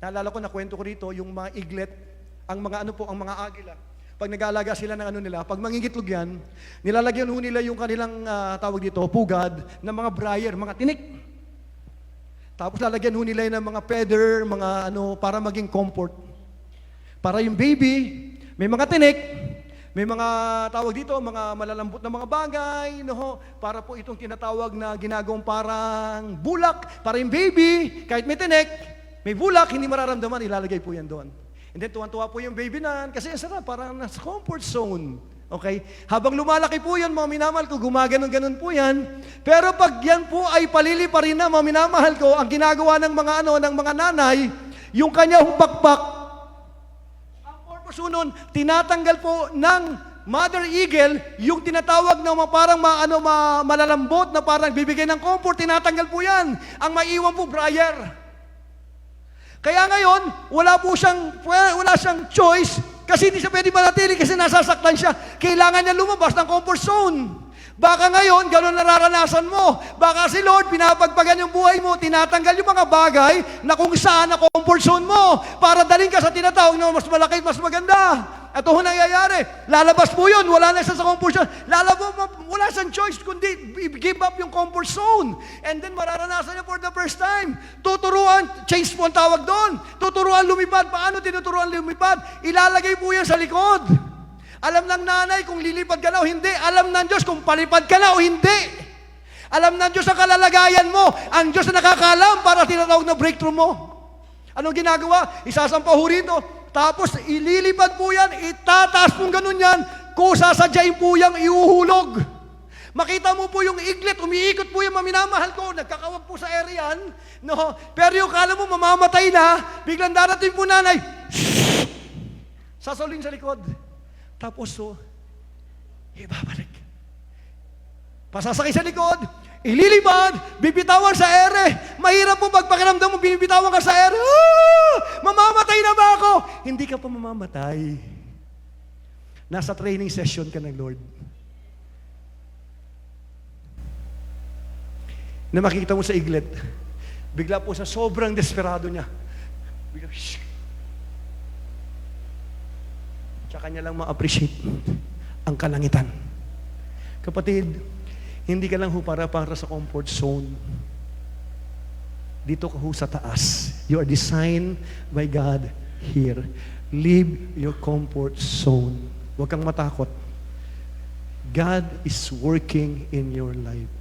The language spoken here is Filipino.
Naalala ko, nakwento ko rito, yung mga iglet, ang mga agila. Pag nag-aalaga sila ng nila, pag mangingitlog yan, nilalagyan ho nila yung kanilang, tawag dito, pugad, ng mga briar, mga tinik. Tapos lalagyan ho nila ng mga feather, para maging comfort. Para yung baby, may mga tinik, may mga tawag dito, mga malalambot na mga bagay, para po itong tinatawag na ginagawang parang bulak, para yung baby, kahit may tinik, may bulak, hindi mararamdaman, ilalagay po yan doon. And then tuwan-tuwa po yung baby na, kasi ang sarap, parang nasa comfort zone. Okay? Habang lumalaki po yan, mga minamahal ko, gumaganon-ganon po yan. Pero pag yan po ay palili pa rin na, mga minamahal ko, ang ginagawa ng mga nanay, yung kanya bakbak, nun, tinatanggal po ng mother eagle yung tinatawag na parang malalambot na parang bibigay ng comfort, tinatanggal po yan. Ang maiwan po, briar. Kaya ngayon, wala siyang choice kasi hindi siya pwede manatili kasi nasasaktan siya. Kailangan niya lumabas ng comfort zone. Baka ngayon, gano'n nararanasan mo. Baka si Lord, pinapagpagan yung buhay mo, tinatanggal yung mga bagay na kung saan na comfort zone mo para dalhin ka sa tinatawag na mas malaki at mas maganda. Ito ho nangyayari. Lalabas po yun, wala na siya sa comfort zone. Wala siyang choice, kundi give up yung comfort zone. And then mararanasan niya for the first time. Tuturuan, change po ang tawag doon. Tuturuan lumipad. Paano tinuturuan lumipad? Ilalagay po yan sa likod. Alam ng nanay kung lilipad ka na o hindi. Alam ng Diyos kung palipad ka na o hindi. Alam ng Diyos ang kalalagayan mo. Ang Diyos na nakakaalam para tinatawag na breakthrough mo. Anong ginagawa? Isasampaw ho rito. Tapos ililipad po yan, itataas pong ganun yan, kung sasadyain po yang iuhulog. Makita mo po yung iglet, umiikot po yung maminamahal ko, nagkakawag po sa area yan. No? Pero yung kala mo mamamatay na, biglang darating po nanay, sasaluin sa likod. Tapos ibabalik. Pasasakay sa likod, ililipad, bibitawan sa ere. Mahirap po pagpakiramdam mo, binibitawan ka sa ere. Mamamatay na ba ako? Hindi ka pa mamamatay. Nasa training session ka ng Lord. Na makikita mo sa iglet, bigla po sa sobrang desperado niya, bigla, tsaka niya lang ma-appreciate ang kalangitan. Kapatid, hindi ka lang para sa comfort zone. Dito ka sa taas. You are designed by God here. Leave your comfort zone. Huwag kang matakot. God is working in your life.